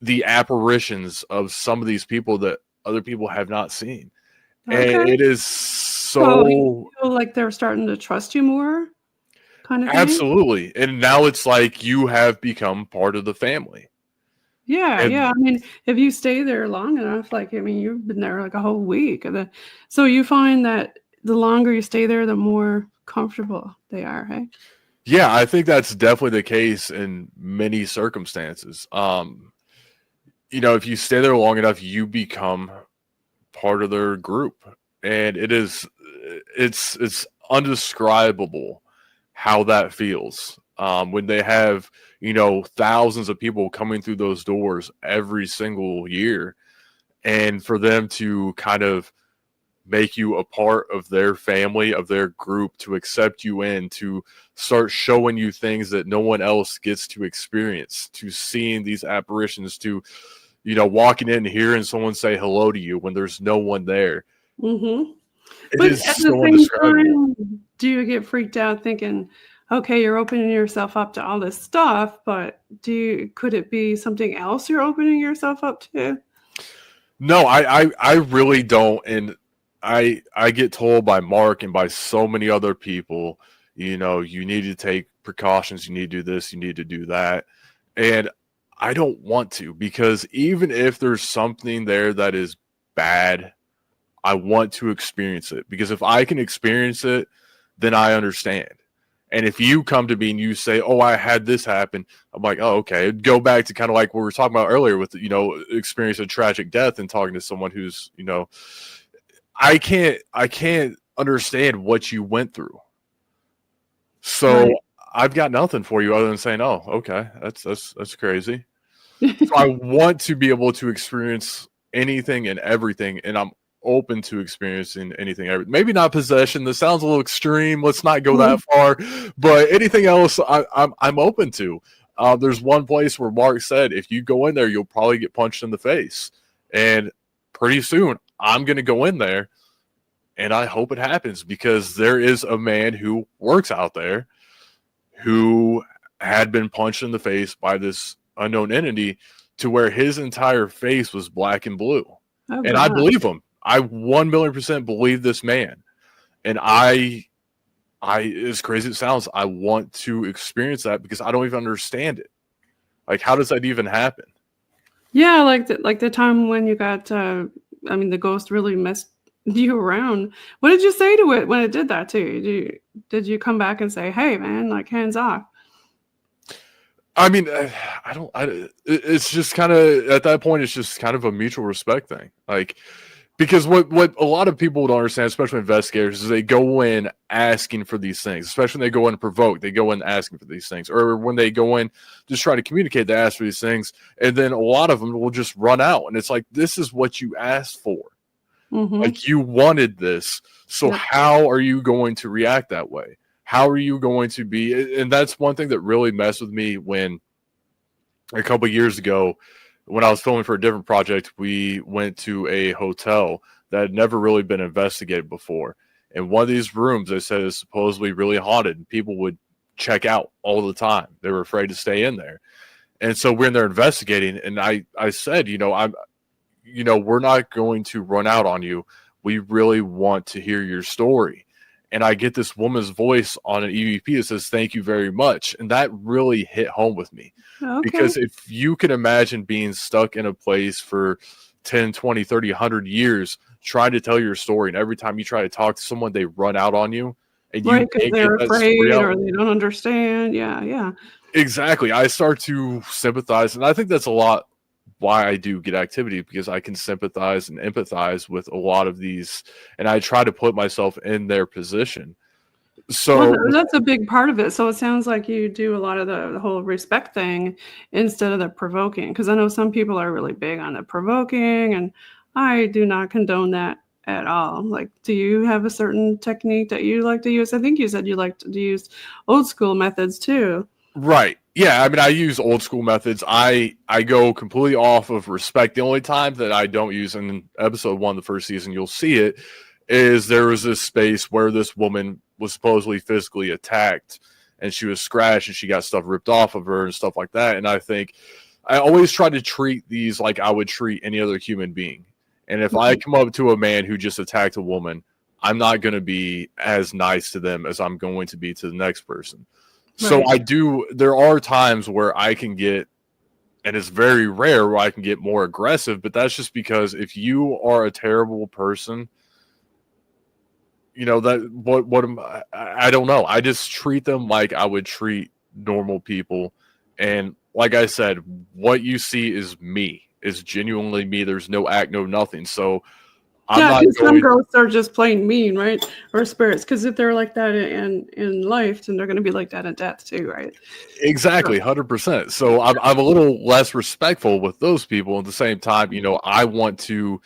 the apparitions of some of these people that other people have not seen. Okay. And it is so you feel like they're starting to trust you more, kind of thing? Absolutely. And now it's like you have become part of the family. Yeah, yeah. I mean, if you stay there long enough, you've been there like a whole week. So you find that the longer you stay there, the more comfortable they are, hey? Yeah, I think that's definitely the case in many circumstances. If you stay there long enough, you become part of their group. And it's undescribable how that feels. When they have, thousands of people coming through those doors every single year, and for them to kind of make you a part of their family, of their group, to accept you in, to start showing you things that no one else gets to experience, to seeing these apparitions, to walking in here and someone say hello to you when there's no one there. Mm-hmm. It but is at so the same indescribable. time, do you get freaked out thinking, okay, you're opening yourself up to all this stuff, but could it be something else you're opening yourself up to? No, I really don't. And I get told by Mark and by so many other people, you need to take precautions, you need to do this, you need to do that. And I don't want to, because even if there's something there that is bad, I want to experience it, because if I can experience it, then I understand. And if you come to me and you say, "Oh, I had this happen," I'm like, "Oh, okay." It'd go back to kind of like what we were talking about earlier with, experience a tragic death and talking to someone who's, I can't understand what you went through. So Right. I've got nothing for you other than saying, "Oh, okay, that's crazy." So I want to be able to experience anything and everything, and I'm open to experiencing anything. Maybe not possession. This sounds a little extreme. Let's not go that far. But anything else, I'm open to. There's one place where Mark said, if you go in there, you'll probably get punched in the face. And pretty soon, I'm going to go in there, and I hope it happens, because there is a man who works out there who had been punched in the face by this unknown entity to where his entire face was black and blue. Oh, and gosh. I believe him. I 1,000,000% believe this man. And I, as crazy as it sounds, I want to experience that, because I don't even understand it. Like, how does that even happen? Yeah, like the time when you got, the ghost really messed you around. What did you say to it when it did that to you? Did you come back and say, "Hey, man, like, hands off"? I mean, it's just kind of, at that point, it's just kind of a mutual respect thing. Like, because what a lot of people don't understand, especially investigators, is they go in asking for these things, especially when they go in to provoke, they go in asking for these things. Or when they go in just trying to communicate, they ask for these things. And then a lot of them will just run out. And it's like, this is what you asked for. Mm-hmm. Like, you wanted this. So how are you going to react that way? How are you going to be? And that's one thing that really messed with me when a couple of years ago, when I was filming for a different project, we went to a hotel that had never really been investigated before. And one of these rooms, they said, is supposedly really haunted, and people would check out all the time. They were afraid to stay in there. And so we're in there investigating, and I said, we're not going to run out on you. We really want to hear your story. And I get this woman's voice on an EVP that says, "Thank you very much." And that really hit home with me. Okay. Because if you can imagine being stuck in a place for 10, 20, 30, 100 years, trying to tell your story, and every time you try to talk to someone, they run out on you, and you Right, because can't they're get that story afraid out. or they don't understand. Yeah. Exactly. I start to sympathize, and I think that's a lot why I do get activity, because I can sympathize and empathize with a lot of these, and I try to put myself in their position. So that's a big part of it. So it sounds like you do a lot of the whole respect thing instead of the provoking, because I know some people are really big on the provoking, and I do not condone that at all. Like, do you have a certain technique that you like to use? I think you said you like to use old school methods too. right. Yeah, I mean, I use old school methods. I go completely off of respect. The only time that I don't use, in episode 1 of the first season, you'll see it, is there was this space where this woman was supposedly physically attacked, and she was scratched, and she got stuff ripped off of her and stuff like that. And I think I always try to treat these like I would treat any other human being. And if I come up to a man who just attacked a woman, I'm not going to be as nice to them as I'm going to be to the next person. So there are times where I can get, and it's very rare where I can get more aggressive, but that's just because if you are a terrible person, that I don't know. I just treat them like I would treat normal people. And like I said, what you see is me, is genuinely me. There's no act, no nothing. So I'm not going. Some ghosts are just plain mean, right? Or spirits, because if they're like that in life, then they're going to be like that in death too, right? Exactly, 100%. So I'm a little less respectful with those people. At the same time, I want to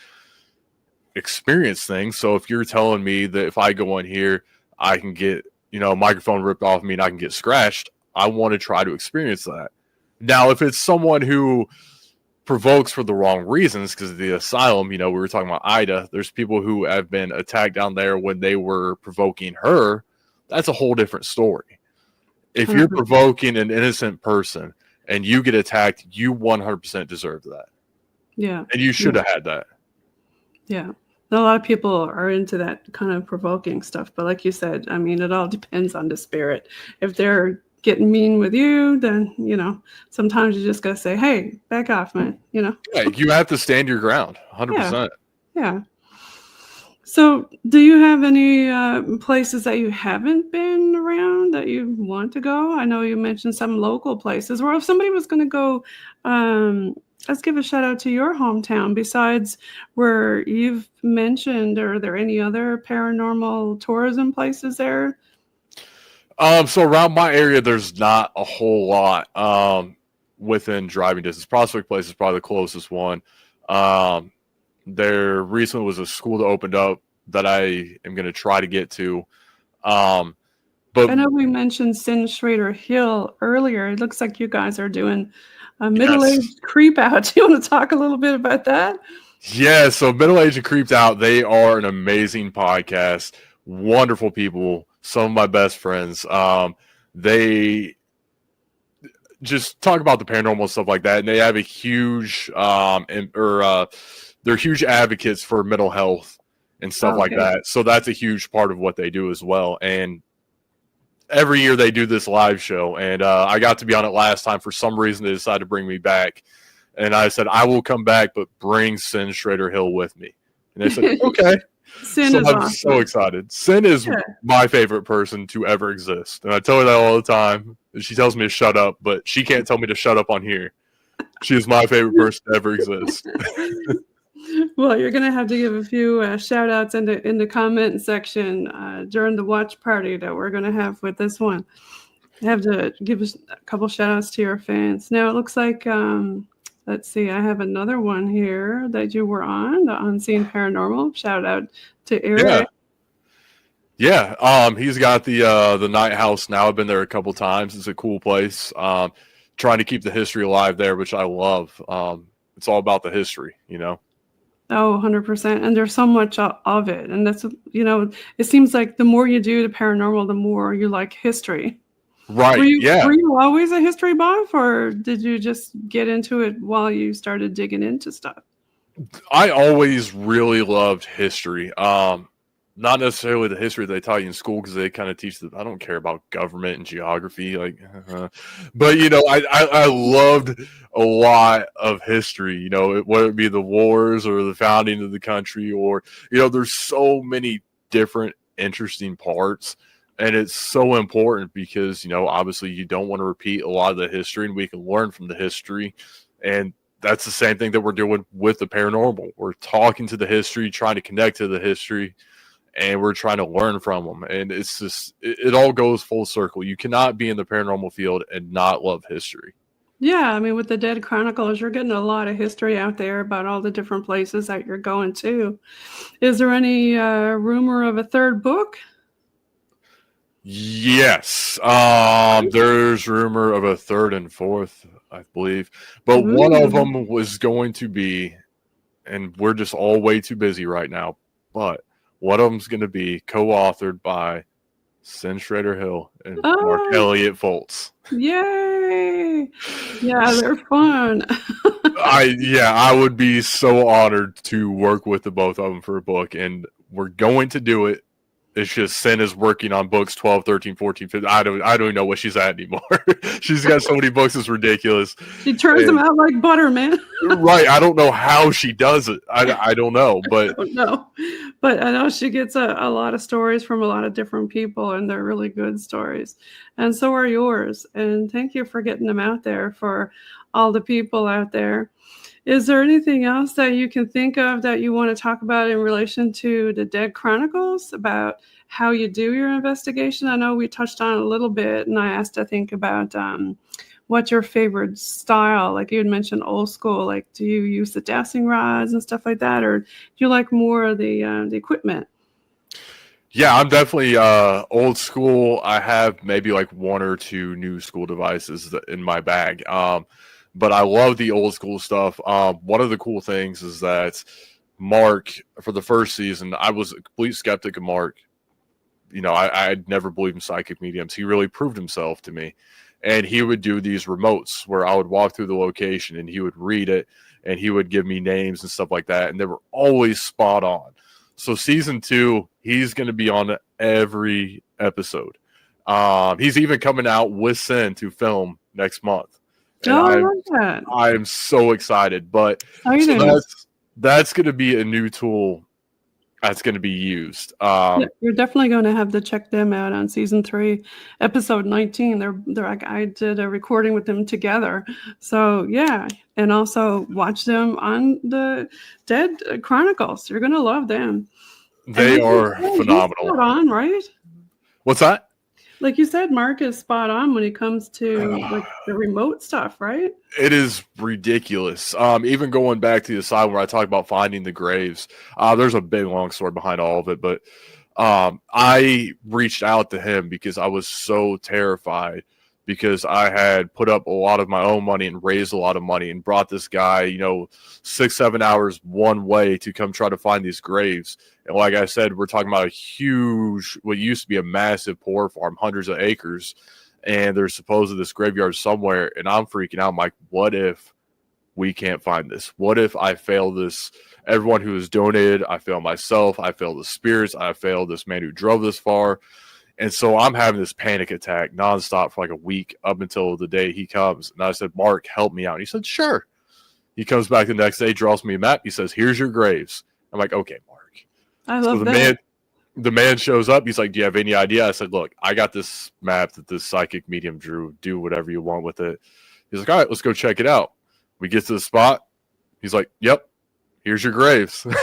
experience things. So if you're telling me that if I go in here, I can get a microphone ripped off me and I can get scratched, I want to try to experience that. Now, if it's someone who provokes for the wrong reasons, because the asylum, we were talking about Ida, there's people who have been attacked down there when they were provoking her. That's a whole different story. If you're provoking an innocent person and you get attacked, you 100% deserve that. Yeah. And you should have had that. Yeah. A lot of people are into that kind of provoking stuff. But like you said, I mean, it all depends on the spirit. If they're getting mean with you, then, sometimes you just got to say, hey, back off, man, Yeah, you have to stand your ground, 100%. Yeah. So do you have any places that you haven't been around that you want to go? I know you mentioned some local places. Or if somebody was going to go, let's give a shout out to your hometown besides where you've mentioned. Are there any other paranormal tourism places there? So around my area, there's not a whole lot within driving distance. Prospect Place is probably the closest one. There recently was a school that opened up that I am going to try to get to. But I know we mentioned Sin Schrader Hill earlier. It looks like you guys are doing a middle-aged creep out. Do you want to talk a little bit about that? Yeah, so Middle-Aged and Creeped Out, they are an amazing podcast. Wonderful people, some of my best friends. They just talk about the paranormal stuff like that, and they have a huge they're huge advocates for mental health and stuff like that. So that's a huge part of what they do as well. And every year they do this live show, and I got to be on it last time. For some reason, they decided to bring me back, and I said I will come back, but bring Sin Schrader Hill with me. And they said okay. Sin is I'm awesome. so excited. Sin is my favorite person to ever exist, and I tell her that all the time. She tells me to shut up, but she can't tell me to shut up on here. She is my favorite person to ever exist. Well, you're going to have to give a few shout outs in the comment section during the watch party that we're going to have with this one. You have to give us a couple shout outs to your fans. Now, it looks like, let's see, I have another one here that you were on, the Unseen Paranormal. Shout out to Eric. Yeah. He's got the Night House now. I've been there a couple times. It's a cool place. Trying to keep the history alive there, which I love. It's all about the history, Oh, 100%. And there's so much of it. And that's, it seems like the more you do the paranormal, the more you like history. Right. Were you always a history buff, or did you just get into it while you started digging into stuff? I always really loved history. Not necessarily the history they taught you in school, because they kind of teach that I don't care about government and geography, but I loved a lot of history, whether it be the wars or the founding of the country, or there's so many different interesting parts, and it's so important because obviously you don't want to repeat a lot of the history, and we can learn from the history. And that's the same thing that we're doing with the paranormal. We're talking to the history, trying to connect to the history, and we're trying to learn from them. And it's just, it all goes full circle. You cannot be in the paranormal field and not love history. Yeah, I mean, with the Dead Chronicles, you're getting a lot of history out there about all the different places that you're going to. Is there any rumor of a third book? Yes. There's rumor of a third and fourth, I believe. But one of them was going to be, and we're just all way too busy right now, but one of them's going to be co-authored by Sin Schrader Hill and Mark Elliott Foltz. Yay! Yeah, they're fun. I would be so honored to work with the both of them for a book, and we're going to do it. It's just Sin is working on books 12, 13, 14, 15. I don't even know what she's at anymore. She's got so many books, it's ridiculous. She turns them out like butter, man. Right. I don't know how she does it. I don't know. But I don't know. But I know she gets a lot of stories from a lot of different people, and they're really good stories. And so are yours. And thank you for getting them out there for all the people out there. Is there anything else that you can think of that you want to talk about in relation to the Dead Chronicles, about how you do your investigation? I know we touched on it a little bit, and I asked to think about what's your favorite style. Like you had mentioned old school, like do you use the dowsing rods and stuff like that, or do you like more of the equipment? Yeah, I'm definitely old school. I have maybe like one or two new school devices in my bag. but I love the old school stuff. One of the cool things is that Mark, for the first season, I was a complete skeptic of Mark. You know, I'd never believed in psychic mediums. He really proved himself to me. And he would do these remotes where I would walk through the location and he would read it and he would give me names and stuff like that. And they were always spot on. So season 2, he's going to be on every episode. He's even coming out with Sin to film next month. And I like that. I am so excited. But that's going to be a new tool that's going to be used. You're definitely going to have to check them out on season 3, episode 19. They're like, I did a recording with them together. So yeah, and also watch them on the Dead Chronicles. You're going to love them. They are phenomenal. Spot on, right? What's that? Like you said, Mark is spot on when it comes to like the remote stuff, right? It is ridiculous. Even going back to the asylum where I talk about finding the graves, there's a big long story behind all of it, but I reached out to him because I was so terrified because I had put up a lot of my own money and raised a lot of money and brought this guy, 6-7 hours one way to come try to find these graves. And like I said, we're talking about a huge, what used to be a massive poor farm, hundreds of acres. And there's supposedly this graveyard somewhere. And I'm freaking out. I'm like, what if we can't find this? What if I fail this? Everyone who has donated, I fail myself. I fail the spirits. I fail this man who drove this far. And so I'm having this panic attack nonstop for like a week up until the day he comes. And I said, Mark, help me out. And he said, sure. He comes back the next day, draws me a map. He says, here's your graves. I'm like, okay, Mark. I love that. The man shows up. He's like, do you have any idea? I said, look, I got this map that this psychic medium drew. Do whatever you want with it. He's like, all right, let's go check it out. We get to the spot. He's like, yep, here's your graves. Like,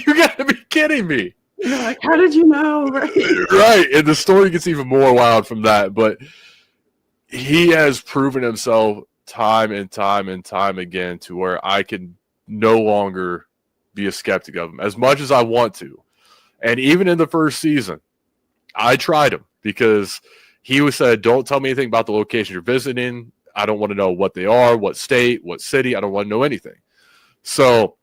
you got to be kidding me. You're like, how did you know? Right. And the story gets even more wild from that. But he has proven himself time and time and time again to where I can no longer be a skeptic of him as much as I want to. And even in the first season, I tried him because he said, don't tell me anything about the location you're visiting. I don't want to know what they are, what state, what city. I don't want to know anything. So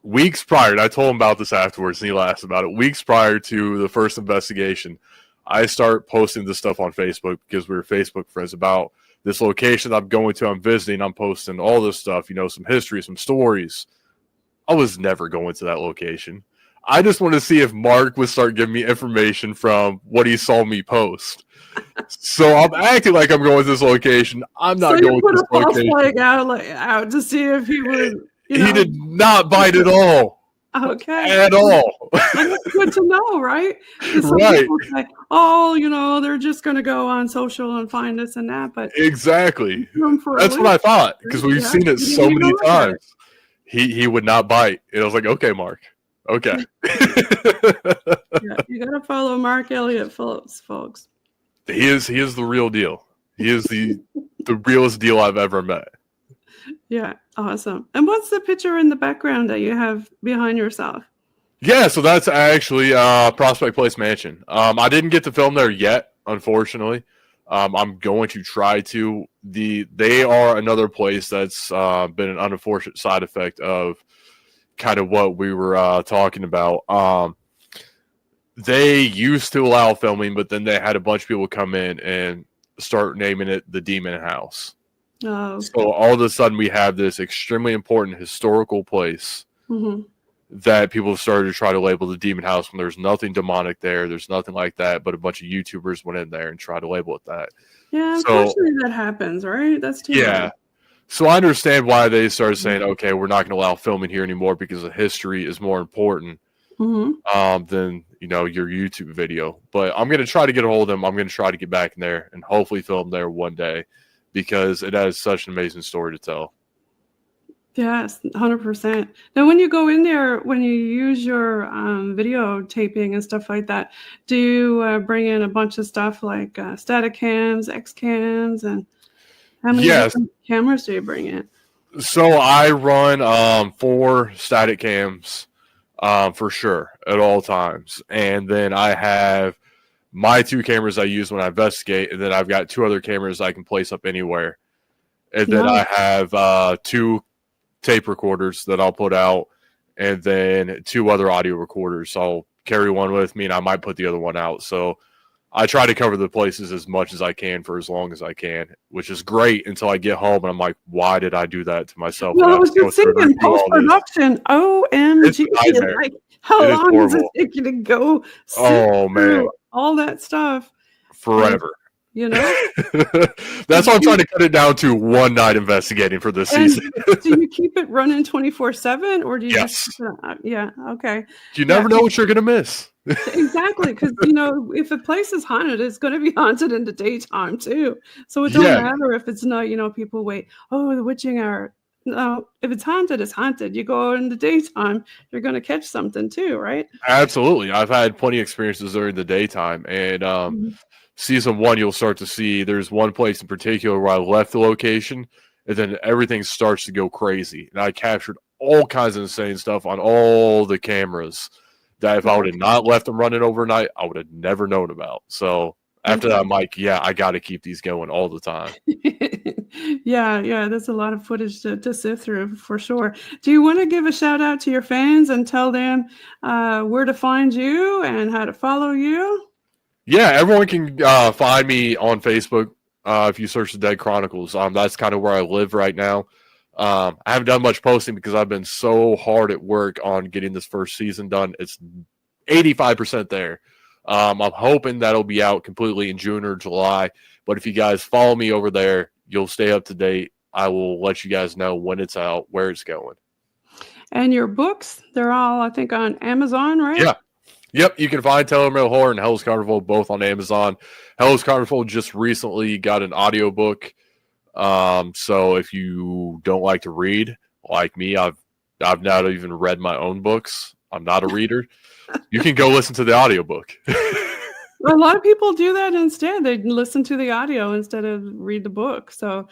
weeks prior, and I told him about this afterwards, and he laughed about it. Weeks prior to the first investigation, I start posting this stuff on Facebook because we were Facebook friends about this location I'm going to, I'm visiting, I'm posting all this stuff, some history, some stories. I was never going to that location. I just wanted to see if Mark would start giving me information from what he saw me post. So I'm acting like I'm going to this location. I'm not going to this location. Flag out to see if he would. He did not bite at all. Okay. At all. That's good to know, right? Right. Say, oh, they're just going to go on social and find this and that. But exactly. That's what I thought because we've seen it so many times. He would not bite. And I was like, okay, Mark. Okay. Yeah, you got to follow Mark Elliott, folks. He is the real deal. He is the realest deal I've ever met. Yeah, awesome. And what's the picture in the background that you have behind yourself? Yeah, so that's actually Prospect Place Mansion. I didn't get to film there yet, unfortunately. I'm going to try to. They are another place that's been an unfortunate side effect of kind of what we were talking about. They used to allow filming, but then they had a bunch of people come in and start naming it the Demon House. Oh, okay. So all of a sudden we have this extremely important historical place that people have started to try to label the Demon House when there's nothing demonic there. There's nothing like that, but a bunch of YouTubers went in there and tried to label it that. Yeah, unfortunately that happens, right? That's too bad. So I understand why they started saying, okay, we're not going to allow filming here anymore because the history is more important than, your YouTube video. But I'm going to try to get a hold of them. I'm going to try to get back in there and hopefully film there one day because it has such an amazing story to tell. Yes, 100%. Now, when you go in there, when you use your video taping and stuff like that, do you bring in a bunch of stuff like static cams, X cams, and how many different cameras do you bring in? So I run 4 static cams for sure at all times. And then I have my 2 cameras I use when I investigate, and then I've got 2 other cameras I can place up anywhere. And then I have 2 tape recorders that I'll put out, and then 2 other audio recorders. So I'll carry one with me, and I might put the other one out. So I try to cover the places as much as I can for as long as I can, which is great until I get home and I'm like, why did I do that to myself? Well, I was just thinking post-production. OMG. Like, how long does it take you to go through all that stuff? Forever. You know? That's why I'm trying to cut it down to one night investigating for this season. Do you keep it running 24/7 or do you just yeah, okay. You never know what you're going to miss. Exactly, because if a place is haunted, it's going to be haunted in the daytime too. So it don't matter if it's not, people wait, the witching hour. No, if it's haunted, it's haunted. You go in the daytime, you're going to catch something too, right? Absolutely. I've had plenty of experiences during the daytime, and season 1, you'll start to see there's one place in particular where I left the location, and then everything starts to go crazy. And I captured all kinds of insane stuff on all the cameras that if I would have not left them running overnight, I would have never known about. So after that, I'm like, I got to keep these going all the time. Yeah, there's a lot of footage to sift through for sure. Do you want to give a shout out to your fans and tell them where to find you and how to follow you? Yeah, everyone can find me on Facebook if you search the Dead Chronicles. That's kind of where I live right now. I haven't done much posting because I've been so hard at work on getting this first season done. It's 85% there. I'm hoping that'll be out completely in June or July. But if you guys follow me over there, you'll stay up to date. I will let you guys know when it's out, where it's going. And your books, they're all, I think, on Amazon, right? Yeah. Yep, you can find Paranormal Horror and Hell's Carnival both on Amazon. Hell's Carnival just recently got an audiobook. So if you don't like to read, like me, I've not even read my own books. I'm not a reader. You can go listen to the audiobook. Well, a lot of people do that instead. They listen to the audio instead of read the book. So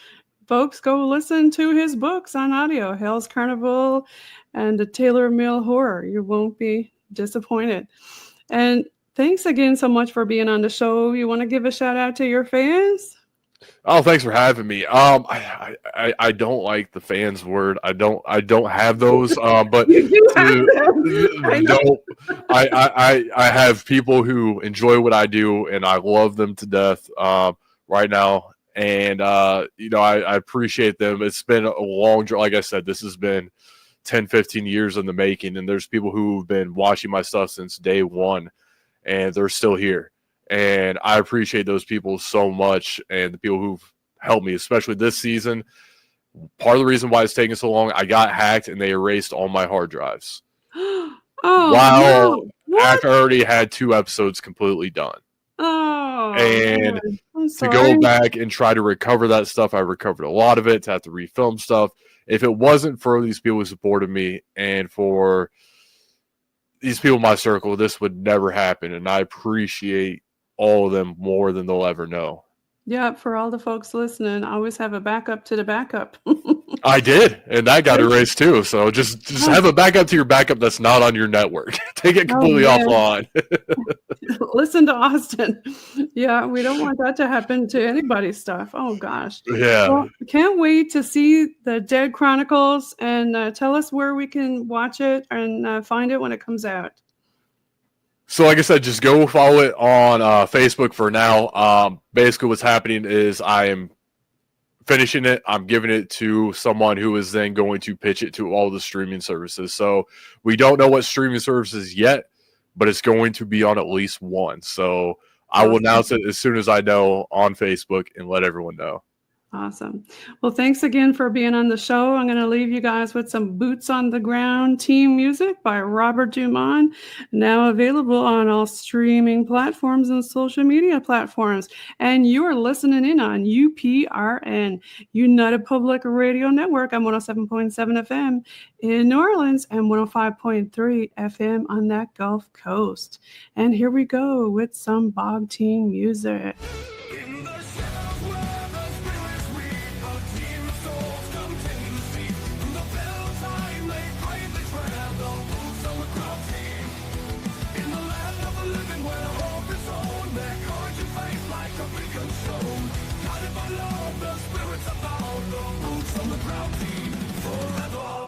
folks, go listen to his books on audio, Hell's Carnival and the Taylor Mill Horror. You won't be disappointed. And thanks again so much for being on the show. You want to give a shout out to your fans? Oh, thanks for having me. I don't like the fans word. I don't have those. But I have people who enjoy what I do, and I love them to death right now. And I appreciate them. It's been a long, like I said, this has been 10, 15 years in the making, and there's people who've been watching my stuff since day one, and they're still here. And I appreciate those people so much, and the people who've helped me, especially this season. Part of the reason why it's taking so long, I got hacked and they erased all my hard drives. After I already had 2 episodes completely done. And to go back and try to recover that stuff, I recovered a lot of it, to have to refilm stuff. If it wasn't for these people who supported me and for these people in my circle, this would never happen. And I appreciate all of them more than they'll ever know. Yeah, for all the folks listening, I always have a backup to the backup. I did, and that got erased too. So just have a backup to your backup that's not on your network. Take it completely offline. Listen to Austin. Yeah, we don't want that to happen to anybody's stuff. Oh, gosh. Yeah. Well, can't wait to see the Dead Chronicles, and tell us where we can watch it and find it when it comes out. So like I said, just go follow it on Facebook for now. Basically what's happening is I am finishing it. I'm giving it to someone who is then going to pitch it to all the streaming services. So we don't know what streaming services yet, but it's going to be on at least one. So I will announce it as soon as I know on Facebook and let everyone know. Awesome. Well, thanks again for being on the show. I'm going to leave you guys with some Boots on the Ground team music by Robert Dumont, now available on all streaming platforms and social media platforms. And you are listening in on UPRN, United Public Radio Network, on 107.7 FM in New Orleans and 105.3 FM on that Gulf Coast. And here we go with some BOG team music. Carnival, the spirits of down the boots on the ground team forever.